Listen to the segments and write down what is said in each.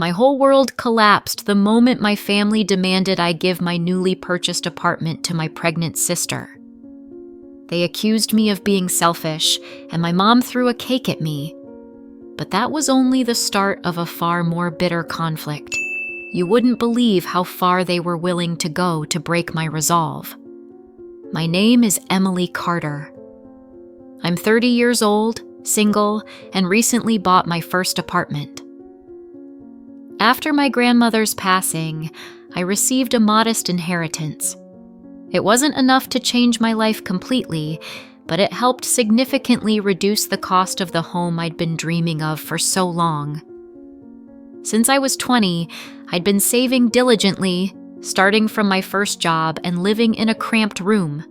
My whole world collapsed the moment my family demanded I give my newly purchased apartment to my pregnant sister. They accused me of being selfish, and my mom threw a cake at me. But that was only the start of a far more bitter conflict. You wouldn't believe how far they were willing to go to break my resolve. My name is Emily Carter. I'm 30 years old, single, and recently bought my first apartment. After my grandmother's passing, I received a modest inheritance. It wasn't enough to change my life completely, but it helped significantly reduce the cost of the home I'd been dreaming of for so long. Since I was 20, I'd been saving diligently, starting from my first job and living in a cramped room.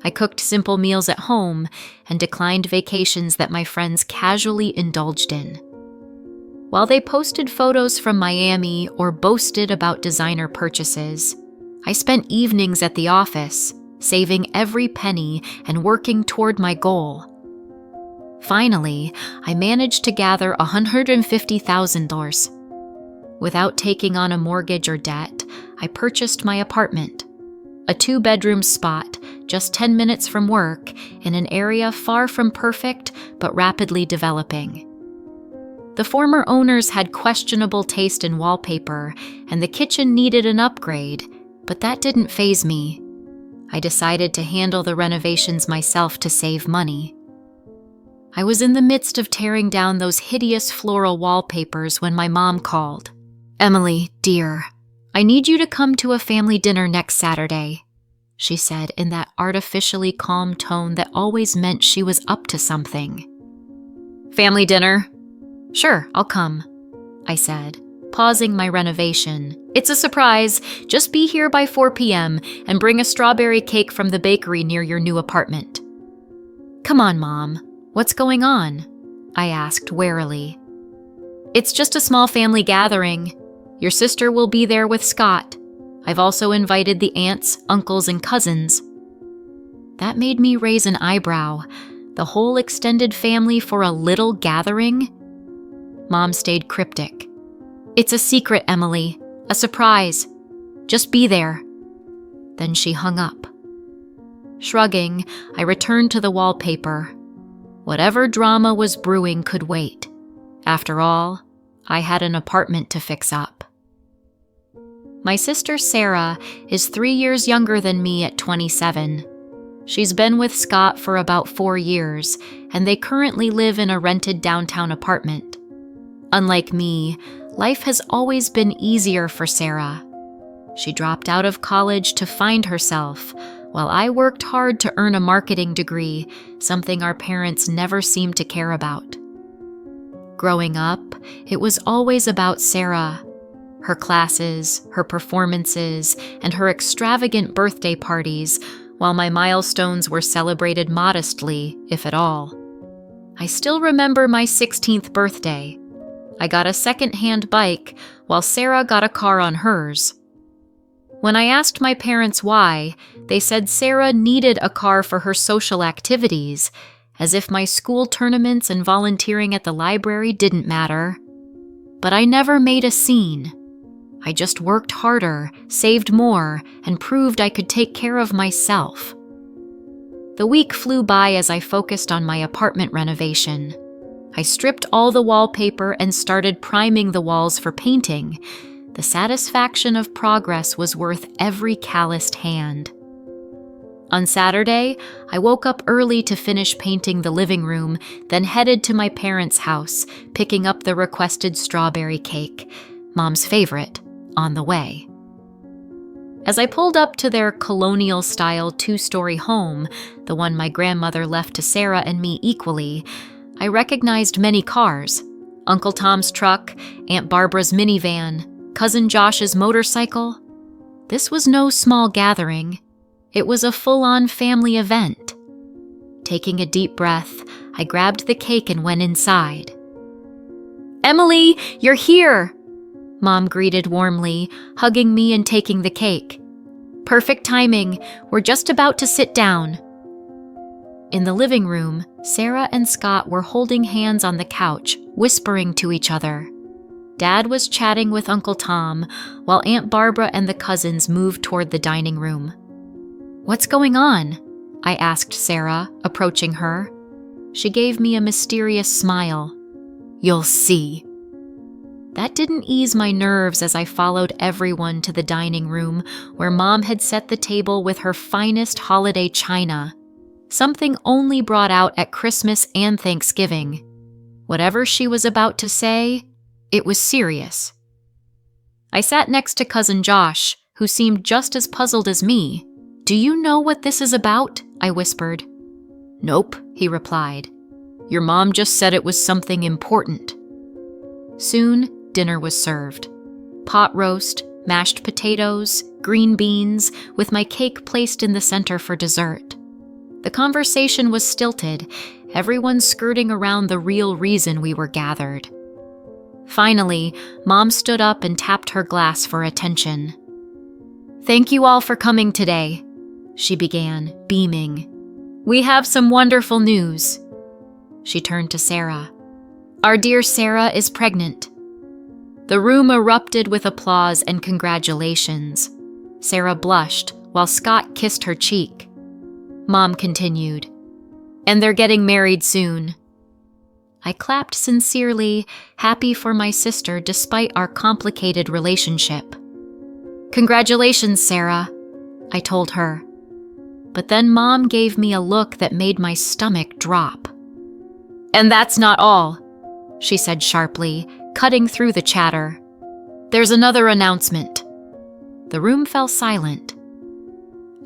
I cooked simple meals at home and declined vacations that my friends casually indulged in. While they posted photos from Miami or boasted about designer purchases, I spent evenings at the office, saving every penny and working toward my goal. Finally, I managed to gather $150,000. Without taking on a mortgage or debt, I purchased my apartment, a 2-bedroom spot just 10 minutes from work in an area far from perfect but rapidly developing. The former owners had questionable taste in wallpaper, and the kitchen needed an upgrade, but that didn't faze me. I decided to handle the renovations myself to save money. I was in the midst of tearing down those hideous floral wallpapers when my mom called. "Emily, dear, I need you to come to a family dinner next Saturday," she said in that artificially calm tone that always meant she was up to something. "Family dinner? Sure, I'll come," I said, pausing my renovation. "It's a surprise. Just be here by 4 p.m. and bring a strawberry cake from the bakery near your new apartment." "Come on, Mom. What's going on?" I asked warily. "It's just a small family gathering. Your sister will be there with Scott. I've also invited the aunts, uncles, and cousins." That made me raise an eyebrow. The whole extended family for a little gathering? Mom stayed cryptic. "It's a secret, Emily. A surprise. Just be there." Then she hung up. Shrugging, I returned to the wallpaper. Whatever drama was brewing could wait. After all, I had an apartment to fix up. My sister Sarah is 3 years younger than me at 27. She's been with Scott for about 4 years, and they currently live in a rented downtown apartment. Unlike me, life has always been easier for Sarah. She dropped out of college to find herself, while I worked hard to earn a marketing degree, something our parents never seemed to care about. Growing up, it was always about Sarah, her classes, her performances, and her extravagant birthday parties, while my milestones were celebrated modestly, if at all. I still remember my 16th birthday. I got a second-hand bike, while Sarah got a car on hers. When I asked my parents why, they said Sarah needed a car for her social activities, as if my school tournaments and volunteering at the library didn't matter. But I never made a scene. I just worked harder, saved more, and proved I could take care of myself. The week flew by as I focused on my apartment renovation. I stripped all the wallpaper and started priming the walls for painting. The satisfaction of progress was worth every calloused hand. On Saturday, I woke up early to finish painting the living room, then headed to my parents' house, picking up the requested strawberry cake, Mom's favorite, on the way. As I pulled up to their colonial-style 2-story home, the one my grandmother left to Sarah and me equally, I recognized many cars: Uncle Tom's truck, Aunt Barbara's minivan, Cousin Josh's motorcycle. This was no small gathering. It was a full-on family event. Taking a deep breath, I grabbed the cake and went inside. "Emily, you're here!" Mom greeted warmly, hugging me and taking the cake. "Perfect timing. We're just about to sit down." In the living room, Sarah and Scott were holding hands on the couch, whispering to each other. Dad was chatting with Uncle Tom, while Aunt Barbara and the cousins moved toward the dining room. "What's going on?" I asked Sarah, approaching her. She gave me a mysterious smile. "You'll see." That didn't ease my nerves as I followed everyone to the dining room, where Mom had set the table with her finest holiday china, something only brought out at Christmas and Thanksgiving. Whatever she was about to say, it was serious. I sat next to Cousin Josh, who seemed just as puzzled as me. "Do you know what this is about?" I whispered. "Nope," he replied. "Your mom just said it was something important." Soon, dinner was served. Pot roast, mashed potatoes, green beans, with my cake placed in the center for dessert. The conversation was stilted, everyone skirting around the real reason we were gathered. Finally, Mom stood up and tapped her glass for attention. "Thank you all for coming today," she began, beaming. "We have some wonderful news." She turned to Sarah. "Our dear Sarah is pregnant." The room erupted with applause and congratulations. Sarah blushed, while Scott kissed her cheek. Mom continued, "And they're getting married soon." I clapped sincerely, happy for my sister despite our complicated relationship. "Congratulations, Sarah," I told her. But then Mom gave me a look that made my stomach drop. "And that's not all," she said sharply, cutting through the chatter. "There's another announcement." The room fell silent.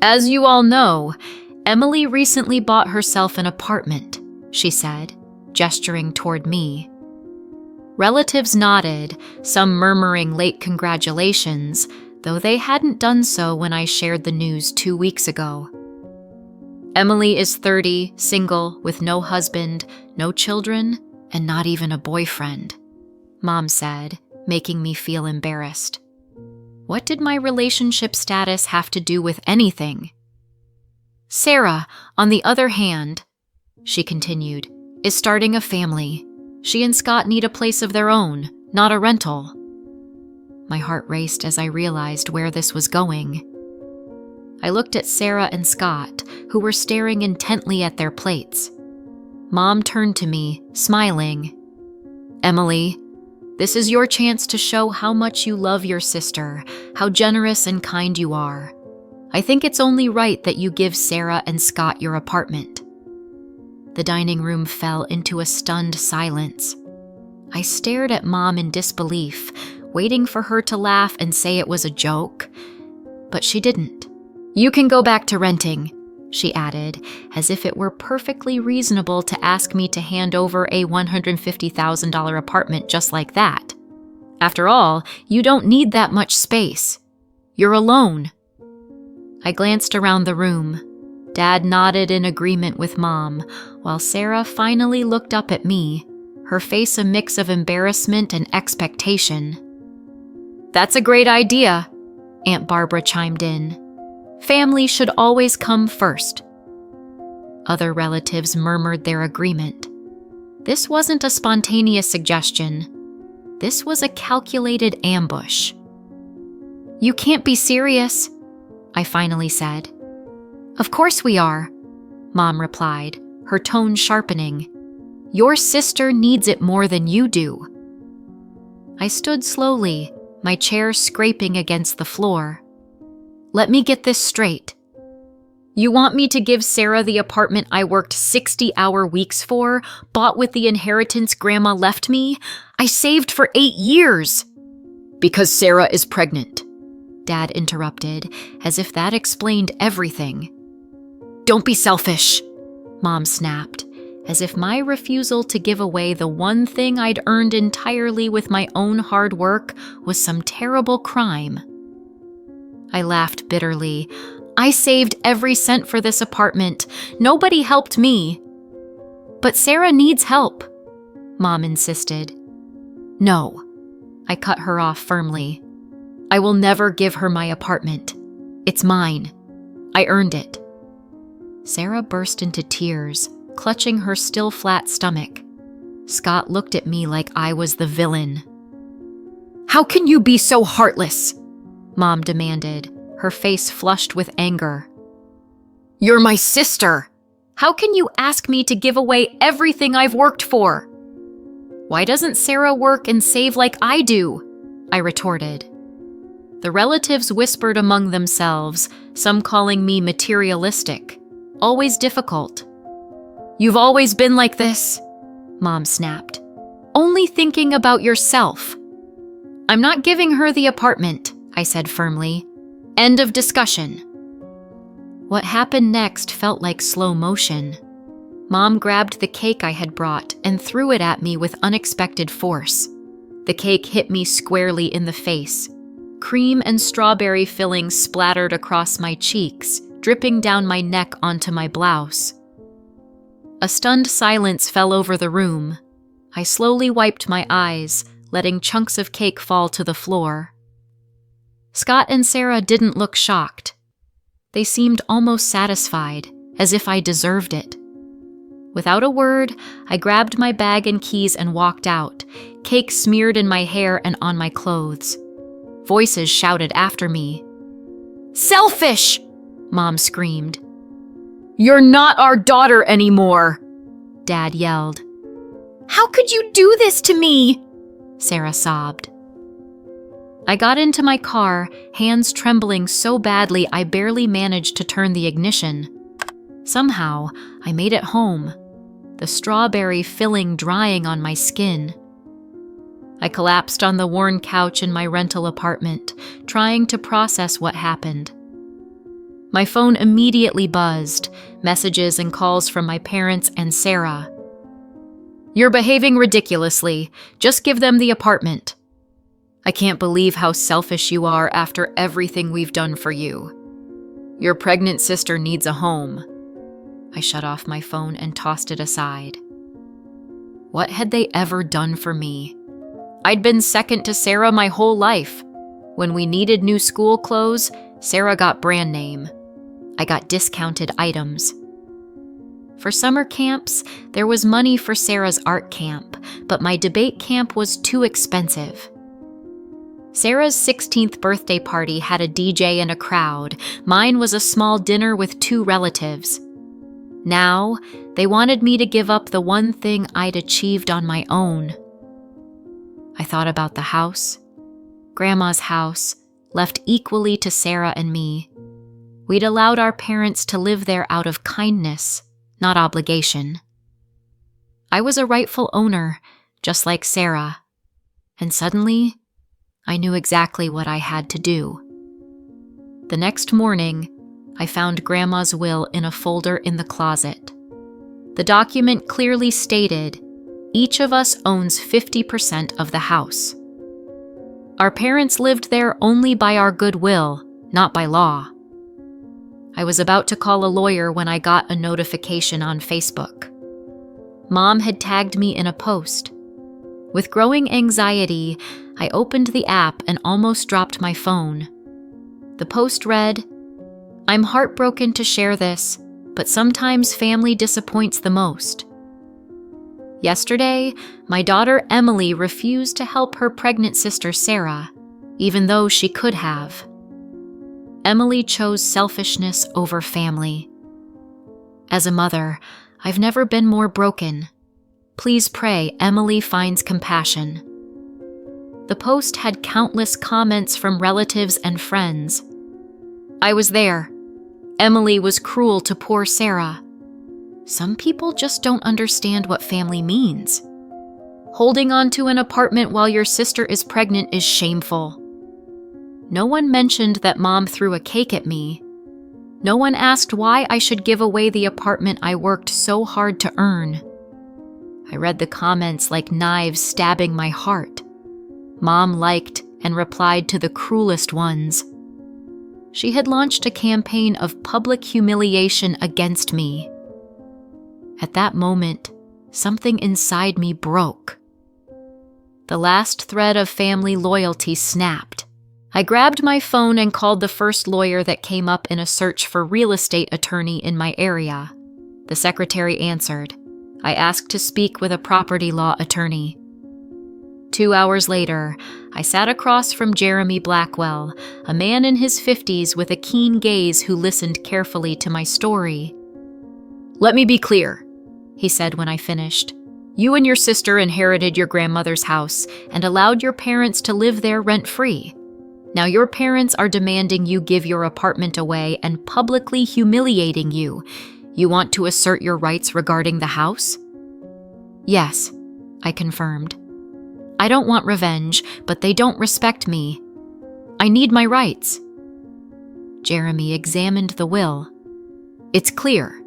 "As you all know, Emily recently bought herself an apartment," she said, gesturing toward me. Relatives nodded, some murmuring late congratulations, though they hadn't done so when I shared the news 2 weeks ago. Emily is 30, single, with no husband, no children, and not even a boyfriend, Mom said, making me feel embarrassed. What did my relationship status have to do with anything? Sarah, on the other hand, she continued, is starting a family. She and Scott need a place of their own, not a rental. My heart raced as I realized where this was going. I looked at Sarah and Scott, who were staring intently at their plates. Mom turned to me, smiling. "Emily, this is your chance to show how much you love your sister, how generous and kind you are. I think it's only right that you give Sarah and Scott your apartment." The dining room fell into a stunned silence. I stared at Mom in disbelief, waiting for her to laugh and say it was a joke. But she didn't. "You can go back to renting," she added, as if it were perfectly reasonable to ask me to hand over a $150,000 apartment just like that. "After all, you don't need that much space. You're alone." I glanced around the room. Dad nodded in agreement with Mom, while Sarah finally looked up at me, her face a mix of embarrassment and expectation. "That's a great idea," Aunt Barbara chimed in. "Family should always come first." Other relatives murmured their agreement. This wasn't a spontaneous suggestion. This was a calculated ambush. "You can't be serious," I finally said. "Of course we are," Mom replied, her tone sharpening. "Your sister needs it more than you do." I stood slowly, my chair scraping against the floor. "Let me get this straight. You want me to give Sarah the apartment I worked 60-hour weeks for, bought with the inheritance Grandma left me? I saved for 8 years." "Because Sarah is pregnant," Dad interrupted, as if that explained everything. "Don't be selfish," Mom snapped, as if my refusal to give away the one thing I'd earned entirely with my own hard work was some terrible crime. I laughed bitterly. "I saved every cent for this apartment. Nobody helped me." "But Sarah needs help," Mom insisted. "No," I cut her off firmly. "I will never give her my apartment. It's mine. I earned it." Sarah burst into tears, clutching her still flat stomach. Scott looked at me like I was the villain. How can you be so heartless? Mom demanded, her face flushed with anger. You're my sister. How can you ask me to give away everything I've worked for? Why doesn't Sarah work and save like I do? I retorted. The relatives whispered among themselves, some calling me materialistic, always difficult. You've always been like this, Mom snapped. Only thinking about yourself. I'm not giving her the apartment, I said firmly. End of discussion. What happened next felt like slow motion. Mom grabbed the cake I had brought and threw it at me with unexpected force. The cake hit me squarely in the face. Cream and strawberry fillings splattered across my cheeks, dripping down my neck onto my blouse. A stunned silence fell over the room. I slowly wiped my eyes, letting chunks of cake fall to the floor. Scott and Sarah didn't look shocked. They seemed almost satisfied, as if I deserved it. Without a word, I grabbed my bag and keys and walked out, cake smeared in my hair and on my clothes. Voices shouted after me. Selfish! Mom screamed. You're not our daughter anymore, Dad yelled. How could you do this to me? Sarah sobbed. I got into my car, hands trembling so badly I barely managed to turn the ignition. Somehow, I made it home, the strawberry filling drying on my skin. I collapsed on the worn couch in my rental apartment, trying to process what happened. My phone immediately buzzed, messages and calls from my parents and Sarah. You're behaving ridiculously. Just give them the apartment. I can't believe how selfish you are after everything we've done for you. Your pregnant sister needs a home. I shut off my phone and tossed it aside. What had they ever done for me? I'd been second to Sarah my whole life. When we needed new school clothes, Sarah got brand name. I got discounted items. For summer camps, there was money for Sarah's art camp, but my debate camp was too expensive. Sarah's 16th birthday party had a DJ and a crowd. Mine was a small dinner with 2 relatives. Now, they wanted me to give up the one thing I'd achieved on my own. I thought about the house, Grandma's house, left equally to Sarah and me. We'd allowed our parents to live there out of kindness, not obligation. I was a rightful owner, just like Sarah, and suddenly, I knew exactly what I had to do. The next morning, I found Grandma's will in a folder in the closet. The document clearly stated, each of us owns 50% of the house. Our parents lived there only by our goodwill, not by law. I was about to call a lawyer when I got a notification on Facebook. Mom had tagged me in a post. With growing anxiety, I opened the app and almost dropped my phone. The post read, I'm heartbroken to share this, but sometimes family disappoints the most. Yesterday, my daughter Emily refused to help her pregnant sister Sarah, even though she could have. Emily chose selfishness over family. As a mother, I've never been more broken. Please pray Emily finds compassion. The post had countless comments from relatives and friends. I was there. Emily was cruel to poor Sarah. Some people just don't understand what family means. Holding on to an apartment while your sister is pregnant is shameful. No one mentioned that Mom threw a cake at me. No one asked why I should give away the apartment I worked so hard to earn. I read the comments like knives stabbing my heart. Mom liked and replied to the cruelest ones. She had launched a campaign of public humiliation against me. At that moment, something inside me broke. The last thread of family loyalty snapped. I grabbed my phone and called the first lawyer that came up in a search for real estate attorney in my area. The secretary answered. I asked to speak with a property law attorney. 2 hours later, I sat across from Jeremy Blackwell, a man in his 50s with a keen gaze who listened carefully to my story. "Let me be clear," he said when I finished. "You and your sister inherited your grandmother's house and allowed your parents to live there rent-free. Now your parents are demanding you give your apartment away and publicly humiliating you. You want to assert your rights regarding the house?" "Yes," I confirmed. "I don't want revenge, but they don't respect me. I need my rights." Jeremy examined the will. "It's clear.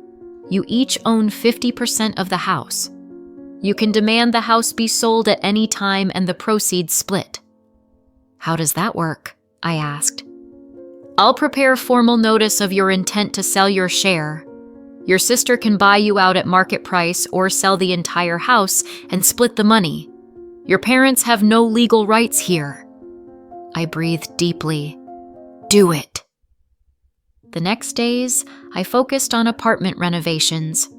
You each own 50% of the house. You can demand the house be sold at any time and the proceeds split." "How does that work?" I asked. "I'll prepare formal notice of your intent to sell your share. Your sister can buy you out at market price or sell the entire house and split the money. Your parents have no legal rights here." I breathed deeply. "Do it." The next days, I focused on apartment renovations.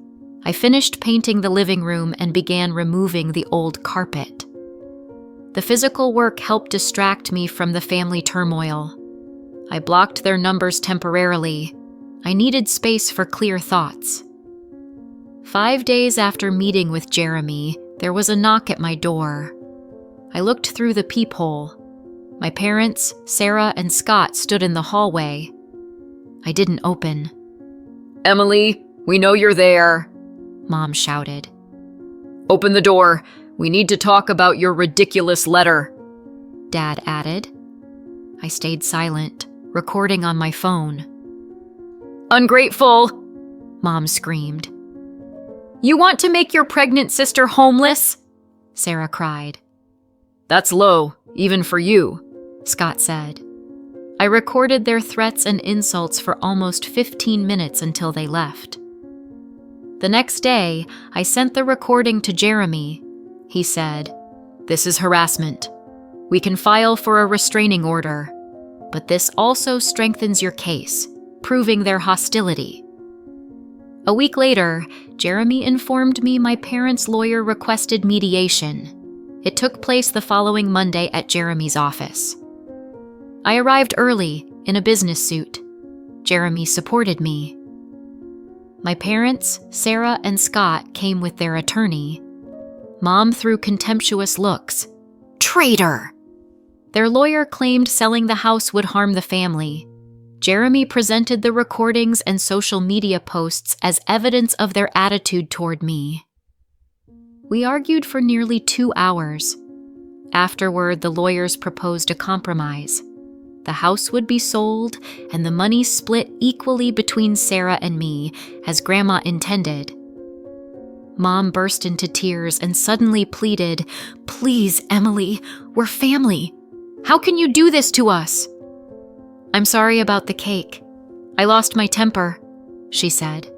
I finished painting the living room and began removing the old carpet. The physical work helped distract me from the family turmoil. I blocked their numbers temporarily. I needed space for clear thoughts. 5 days after meeting with Jeremy, there was a knock at my door. I looked through the peephole. My parents, Sarah and Scott, stood in the hallway. I didn't open. "Emily, we know you're there," Mom shouted. "Open the door. We need to talk about your ridiculous letter," Dad added. I stayed silent, recording on my phone. "Ungrateful," Mom screamed. "You want to make your pregnant sister homeless?" Sarah cried. "That's low, even for you," Scott said. I recorded their threats and insults for almost 15 minutes until they left. The next day, I sent the recording to Jeremy. He said, "This is harassment. We can file for a restraining order, but this also strengthens your case, proving their hostility." A week later, Jeremy informed me my parents' lawyer requested mediation. It took place the following Monday at Jeremy's office. I arrived early, in a business suit. Jeremy supported me. My parents, Sarah and Scott, came with their attorney. Mom threw contemptuous looks. "Traitor!" Their lawyer claimed selling the house would harm the family. Jeremy presented the recordings and social media posts as evidence of their attitude toward me. We argued for nearly 2 hours. Afterward, the lawyers proposed a compromise. The house would be sold and the money split equally between Sarah and me, as Grandma intended. Mom burst into tears and suddenly pleaded, "Please, Emily, we're family. How can you do this to us?" "I'm sorry about the cake. I lost my temper," she said.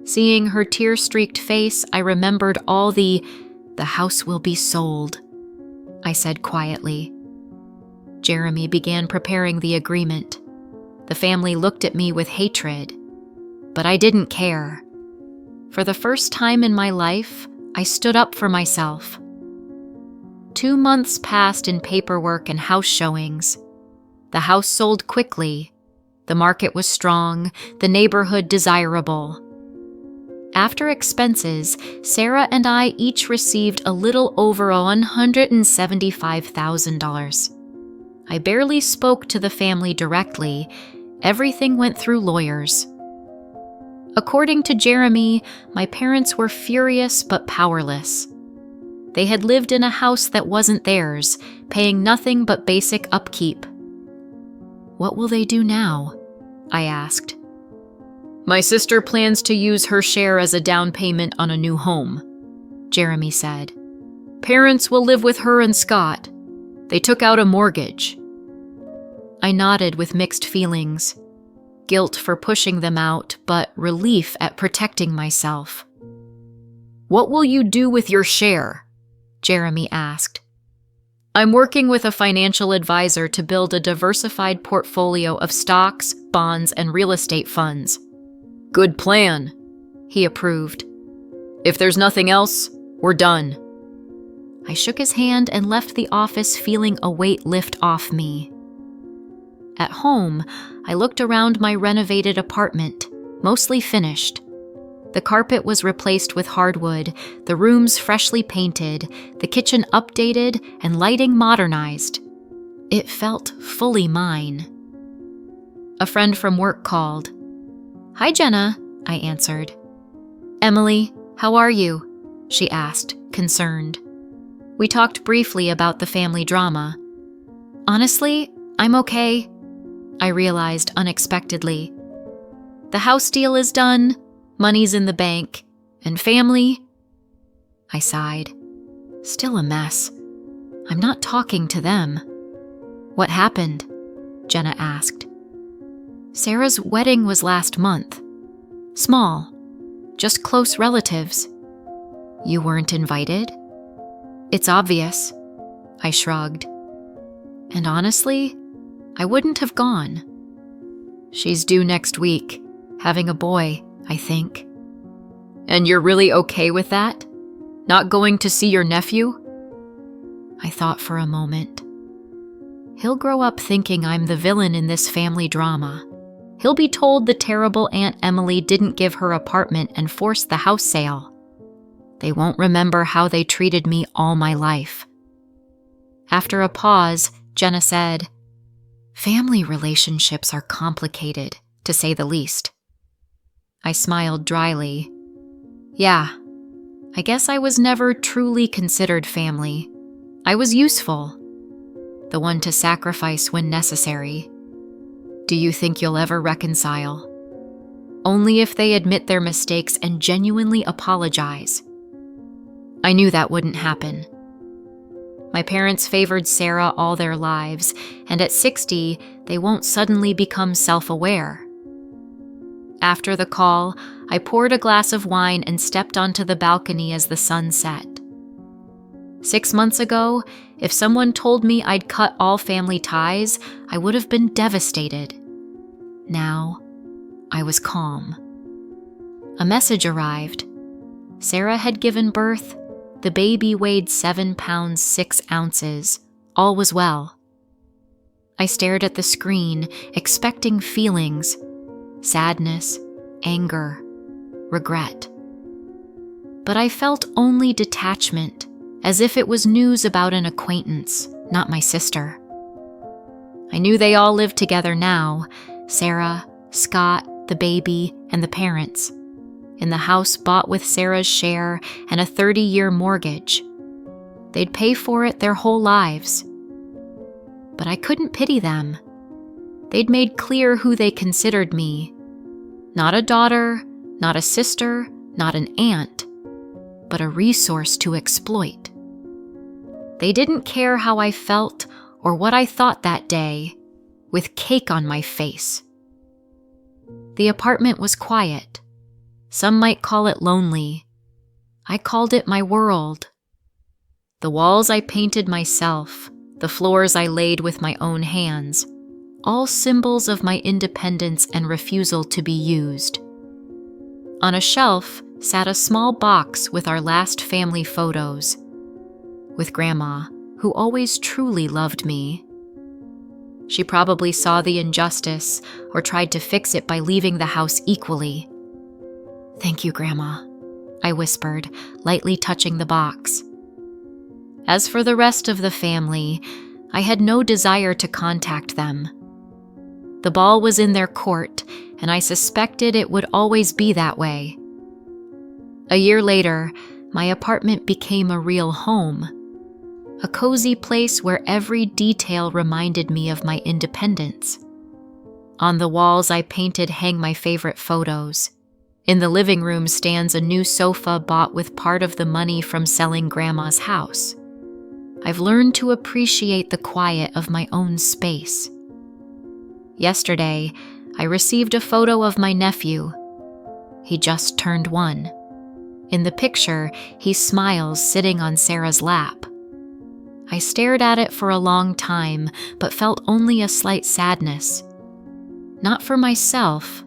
Seeing her tear-streaked face, I remembered all the house will be sold," I said quietly. Jeremy began preparing the agreement. The family looked at me with hatred, but I didn't care. For the first time in my life, I stood up for myself. 2 months passed in paperwork and house showings. The house sold quickly. The market was strong, the neighborhood desirable. After expenses, Sarah and I each received a little over $175,000. I barely spoke to the family directly. Everything went through lawyers. According to Jeremy, my parents were furious but powerless. They had lived in a house that wasn't theirs, paying nothing but basic upkeep. "What will they do now?" I asked. "My sister plans to use her share as a down payment on a new home," Jeremy said. "Parents will live with her and Scott. They took out a mortgage." I nodded with mixed feelings. Guilt for pushing them out, but relief at protecting myself. "What will you do with your share?" Jeremy asked. "I'm working with a financial advisor to build a diversified portfolio of stocks, bonds, and real estate funds." "Good plan," he approved. "If there's nothing else, we're done." I shook his hand and left the office feeling a weight lift off me. At home, I looked around my renovated apartment, mostly finished. The carpet was replaced with hardwood, the rooms freshly painted, the kitchen updated, and lighting modernized. It felt fully mine. A friend from work called. "Hi, Jenna," I answered. "Emily, how are you?" she asked, concerned. We talked briefly about the family drama. "Honestly, I'm okay," I realized unexpectedly. "The house deal is done, money's in the bank, and family..." I sighed. "Still a mess. I'm not talking to them." "What happened?" Jenna asked. "Sarah's wedding was last month. Small, just close relatives." "You weren't invited?" "It's obvious," I shrugged. "And honestly, I wouldn't have gone." "She's due next week, having a boy, I think." "And you're really okay with that? Not going to see your nephew?" I thought for a moment. He'll grow up thinking I'm the villain in this family drama. He'll be told the terrible Aunt Emily didn't give her apartment and forced the house sale. They won't remember how they treated me all my life. After a pause, Jenna said, "Family relationships are complicated, to say the least." I smiled dryly. "Yeah, I guess I was never truly considered family. I was useful, the one to sacrifice when necessary." "Do you think you'll ever reconcile?" "Only if they admit their mistakes and genuinely apologize." I knew that wouldn't happen. My parents favored Sarah all their lives, and at 60, they won't suddenly become self-aware. After the call, I poured a glass of wine and stepped onto the balcony as the sun set. 6 months ago, if someone told me I'd cut all family ties, I would have been devastated. Now, I was calm. A message arrived. Sarah had given birth. The baby weighed 7 pounds 6 ounces. All was well. I stared at the screen, expecting feelings: sadness, anger, regret. But I felt only detachment, as if it was news about an acquaintance, not my sister. I knew they all lived together now: Sarah, Scott, the baby, and the parents, in the house bought with Sarah's share and a 30-year mortgage. They'd pay for it their whole lives. But I couldn't pity them. They'd made clear who they considered me. Not a daughter, not a sister, not an aunt, but a resource to exploit. They didn't care how I felt or what I thought that day, with cake on my face. The apartment was quiet. Some might call it lonely. I called it my world. The walls I painted myself, the floors I laid with my own hands, all symbols of my independence and refusal to be used. On a shelf sat a small box with our last family photos, with Grandma, who always truly loved me. She probably saw the injustice or tried to fix it by leaving the house equally. "Thank you, Grandma," I whispered, lightly touching the box. As for the rest of the family, I had no desire to contact them. The ball was in their court, and I suspected it would always be that way. A year later, my apartment became a real home, a cozy place where every detail reminded me of my independence. On the walls I painted hang my favorite photos. In the living room stands a new sofa bought with part of the money from selling Grandma's house. I've learned to appreciate the quiet of my own space. Yesterday, I received a photo of my nephew. He just turned 1. In the picture, he smiles sitting on Sarah's lap. I stared at it for a long time, but felt only a slight sadness. Not for myself,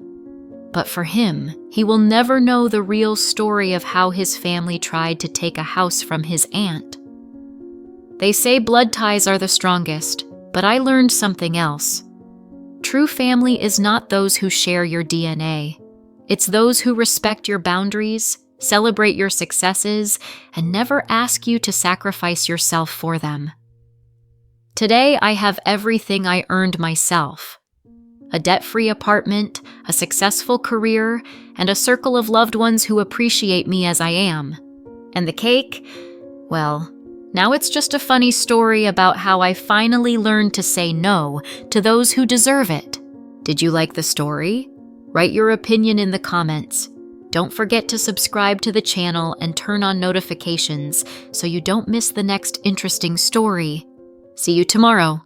but for him. He will never know the real story of how his family tried to take a house from his aunt. They say blood ties are the strongest, but I learned something else. True family is not those who share your DNA. It's those who respect your boundaries, celebrate your successes, and never ask you to sacrifice yourself for them. Today, I have everything I earned myself: a debt-free apartment, a successful career, and a circle of loved ones who appreciate me as I am. And the cake? Well, now it's just a funny story about how I finally learned to say no to those who deserve it. Did you like the story? Write your opinion in the comments. Don't forget to subscribe to the channel and turn on notifications so you don't miss the next interesting story. See you tomorrow.